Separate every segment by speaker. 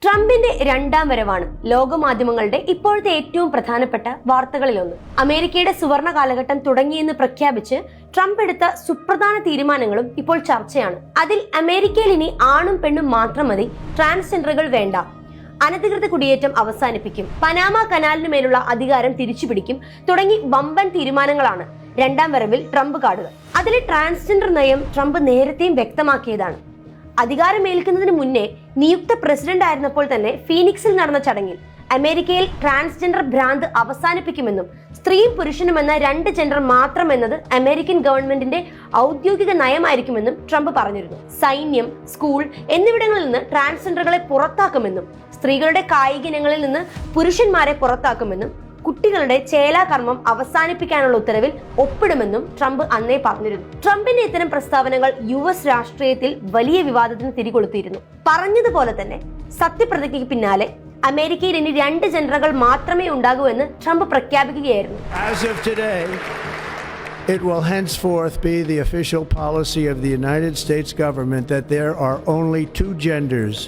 Speaker 1: ട്രംപിന്റെ രണ്ടാം വരവാണ് ലോകമാധ്യമങ്ങളുടെ ഇപ്പോഴത്തെ ഏറ്റവും പ്രധാനപ്പെട്ട വാർത്തകളിലൊന്ന്. അമേരിക്കയുടെ സുവർണ കാലഘട്ടം തുടങ്ങിയെന്ന് പ്രഖ്യാപിച്ച് ട്രംപ് എടുത്ത സുപ്രധാന തീരുമാനങ്ങളും ഇപ്പോൾ ചർച്ചയാണ്. അതിൽ അമേരിക്കയിൽ ഇനി ആണും പെണ്ണും മാത്രം മതി, ട്രാൻസ്ജെൻഡറുകൾ വേണ്ട, അനധികൃത കുടിയേറ്റം അവസാനിപ്പിക്കും, പനാമ കനാലിന് മേലുള്ള അധികാരം തിരിച്ചുപിടിക്കും തുടങ്ങി വമ്പൻ തീരുമാനങ്ങളാണ് രണ്ടാം വരവിൽ ട്രംപ് കാണുക. അതിലെ ട്രാൻസ്ജെൻഡർ നയം ട്രംപ് നേരത്തെയും വ്യക്തമാക്കിയതാണ്. അധികാരമേൽക്കുന്നതിന് മുന്നേ നിയുക്ത പ്രസിഡന്റ് ആയിരുന്നപ്പോൾ തന്നെ ഫീനിക്സിൽ നടന്ന ചടങ്ങിൽ അമേരിക്കയിൽ ട്രാൻസ്ജെൻഡർ ഭ്രാന്ത് അവസാനിപ്പിക്കുമെന്നും സ്ത്രീയും പുരുഷനുമെന്ന രണ്ട് ജെൻഡർ മാത്രം എന്നത് അമേരിക്കൻ ഗവൺമെന്റിന്റെ ഔദ്യോഗിക നയമായിരിക്കുമെന്നും ട്രംപ് പറഞ്ഞിരുന്നു. സൈന്യം, സ്കൂൾ എന്നിവിടങ്ങളിൽ നിന്ന് ട്രാൻസ്ജെൻഡറുകളെ പുറത്താക്കുമെന്നും സ്ത്രീകളുടെ കായിക ഇനങ്ങളിൽ നിന്ന് പുരുഷന്മാരെ പുറത്താക്കുമെന്നും കുട്ടികളുടെ ചേലാകർമ്മം അവസാനിപ്പിക്കാനുള്ള ഉത്തരവിൽ ഒപ്പിടുമെന്നും ട്രംപ് അന്നേ പറഞ്ഞിരുന്നു. ട്രംപിന്റെ ഇത്തരം പ്രസ്താവനകൾ US രാഷ്ട്രീയത്തിൽ വലിയ വിവാദത്തിന് തിരികൊളുത്തിയിരുന്നു. പറഞ്ഞതുപോലെ തന്നെ സത്യപ്രതിജ്ഞയ്ക്ക് പിന്നാലെ അമേരിക്കയിൽ ഇനി രണ്ട് ജെൻഡറുകൾ മാത്രമേ ഉണ്ടാകൂ എന്ന് ട്രംപ് പ്രഖ്യാപിക്കുകയായിരുന്നു.
Speaker 2: It will henceforth be the official policy of the United States government that there are only two genders,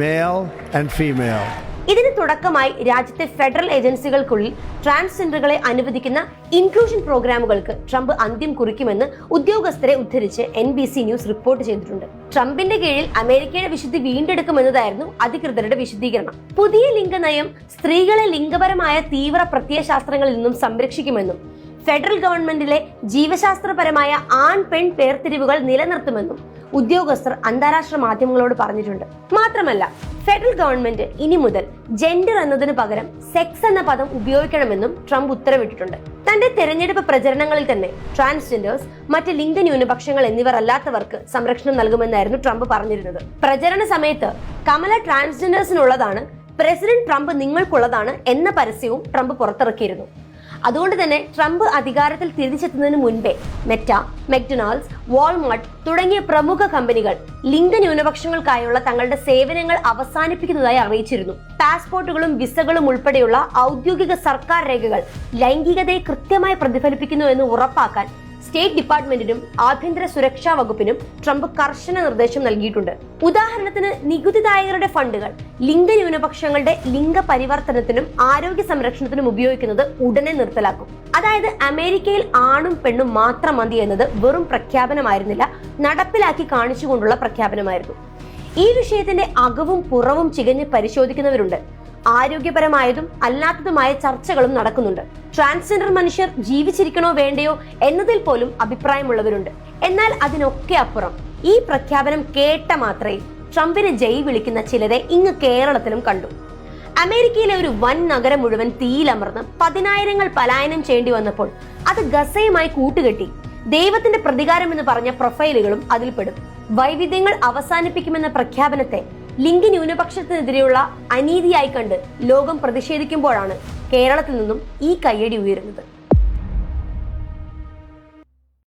Speaker 2: male and female.
Speaker 1: ഇതിന് തുടക്കമായി രാജ്യത്തെ ഫെഡറൽ ഏജൻസികൾക്കുള്ളിൽ ട്രാൻസ്ജെൻഡറുകളെ അനുവദിക്കുന്ന ഇൻക്ലൂഷൻ പ്രോഗ്രാമുകൾക്ക് ട്രംപ് അന്ത്യം കുറിക്കുമെന്ന് ഉദ്യോഗസ്ഥരെ ഉദ്ധരിച്ച് NBC ന്യൂസ് റിപ്പോർട്ട് ചെയ്തിട്ടുണ്ട്. ട്രംപിന്റെ കീഴിൽ അമേരിക്കയുടെ വിശുദ്ധി വീണ്ടെടുക്കുമെന്നതായിരുന്നു അധികൃതരുടെ വിശദീകരണം. പുതിയ ലിംഗനയം സ്ത്രീകളെ ലിംഗപരമായ തീവ്ര പ്രത്യയശാസ്ത്രങ്ങളിൽ നിന്നും സംരക്ഷിക്കുമെന്നും ഫെഡറൽ ഗവൺമെന്റിലെ ജീവശാസ്ത്രപരമായ ആൺ പെൺ വേർതിരിവുകൾ നിലനിർത്തുമെന്നും ഉദ്യോഗസ്ഥർ അന്താരാഷ്ട്ര മാധ്യമങ്ങളോട് പറഞ്ഞിട്ടുണ്ട്. മാത്രമല്ല, ഫെഡറൽ ഗവൺമെന്റ് ഇനി മുതൽ ജെൻഡർ എന്നതിന് പകരം സെക്സ് എന്ന പദം ഉപയോഗിക്കണമെന്നും ട്രംപ് ഉത്തരവിട്ടിട്ടുണ്ട്. തന്റെ തെരഞ്ഞെടുപ്പ് പ്രചരണങ്ങളിൽ തന്നെ ട്രാൻസ്ജെൻഡേഴ്സ്, മറ്റ് ലിംഗ ന്യൂനപക്ഷങ്ങൾ എന്നിവർ അല്ലാത്തവർക്ക് സംരക്ഷണം നൽകുമെന്നായിരുന്നു ട്രംപ് പറഞ്ഞിരുന്നത്. പ്രചരണ സമയത്ത് കമല ട്രാൻസ്ജെൻഡേഴ്സിനുള്ളതാണ്, പ്രസിഡന്റ് ട്രംപ് നിങ്ങൾക്കുള്ളതാണ് എന്ന പരസ്യവും ട്രംപ് പുറത്തിറക്കിയിരുന്നു. അതുകൊണ്ട് തന്നെ ട്രംപ് അധികാരത്തിൽ തിരിച്ചെത്തുന്നതിന് മുൻപേ മെറ്റ, മെക്ഡൊണാൾഡ്സ്, വാൾമാർട്ട് തുടങ്ങിയ പ്രമുഖ കമ്പനികൾ ലിംഗ ന്യൂനപക്ഷങ്ങൾക്കായുള്ള തങ്ങളുടെ സേവനങ്ങൾ അവസാനിപ്പിക്കുന്നതായി അറിയിച്ചിരുന്നു. പാസ്പോർട്ടുകളും വിസകളും ഉൾപ്പെടെയുള്ള ഔദ്യോഗിക സർക്കാർ രേഖകൾ ലൈംഗികതയെ കൃത്യമായി പ്രതിഫലിപ്പിക്കുന്നു എന്ന് ഉറപ്പാക്കാൻ സ്റ്റേറ്റ് ഡിപ്പാർട്ട്മെന്റിനും ആഭ്യന്തര സുരക്ഷാ വകുപ്പിനും ട്രംപ് കർശന നിർദ്ദേശം നൽകിയിട്ടുണ്ട്. ഉദാഹരണത്തിന്, നികുതിദായകരുടെ ഫണ്ടുകൾ ലിംഗ ന്യൂനപക്ഷങ്ങളുടെ ലിംഗ പരിവർത്തനത്തിനും ആരോഗ്യ സംരക്ഷണത്തിനും ഉപയോഗിക്കുന്നത് ഉടനെ നിർത്തലാക്കും. അതായത് അമേരിക്കയിൽ ആണും പെണ്ണും മാത്രം മതി എന്നത് വെറും പ്രഖ്യാപനമായിരുന്നില്ല, നടപ്പിലാക്കി കാണിച്ചുകൊണ്ടുള്ള പ്രഖ്യാപനമായിരുന്നു. ഈ വിഷയത്തിന്റെ അകവും പുറവും ചികഞ്ഞ് പരിശോധിക്കുന്നവരുണ്ട്. ആരോഗ്യപരമായതും അല്ലാത്തതുമായ ചർച്ചകളും നടക്കുന്നുണ്ട്. ട്രാൻസ്ജെൻഡർ മനുഷ്യർ ജീവിച്ചിരിക്കണോ വേണ്ടയോ എന്നതിൽ പോലും അഭിപ്രായമുള്ളവരുണ്ട്. എന്നാൽ അതിനൊക്കെ അപ്പുറം ഈ പ്രഖ്യാപനം കേട്ട മാത്രയിൽ ട്രംപിനെ ജയ് വിളിക്കുന്ന ചിലരെ ഇങ്ങ് കേരളത്തിലും കണ്ടു. അമേരിക്കയിലെ ഒരു വൻ നഗരം മുഴുവൻ തീയിലമർന്ന് 10,000 പലായനം ചെയ്യേണ്ടി വന്നപ്പോൾ അത് ഗസയുമായി കൂട്ടുകെട്ടി ദൈവത്തിന്റെ പ്രതികാരം എന്ന് പറഞ്ഞ പ്രൊഫൈലുകളും അതിൽപ്പെടും. വൈവിധ്യങ്ങൾ അവസാനിപ്പിക്കുമെന്ന പ്രഖ്യാപനത്തെ ലിംഗ ന്യൂനപക്ഷത്തിനെതിരെയുള്ള അനീതിയായി കണ്ട് ലോകം പ്രതിഷേധിക്കുമ്പോഴാണ് കേരളത്തിൽ നിന്നും ഈ കയ്യടി ഉയരുന്നത്.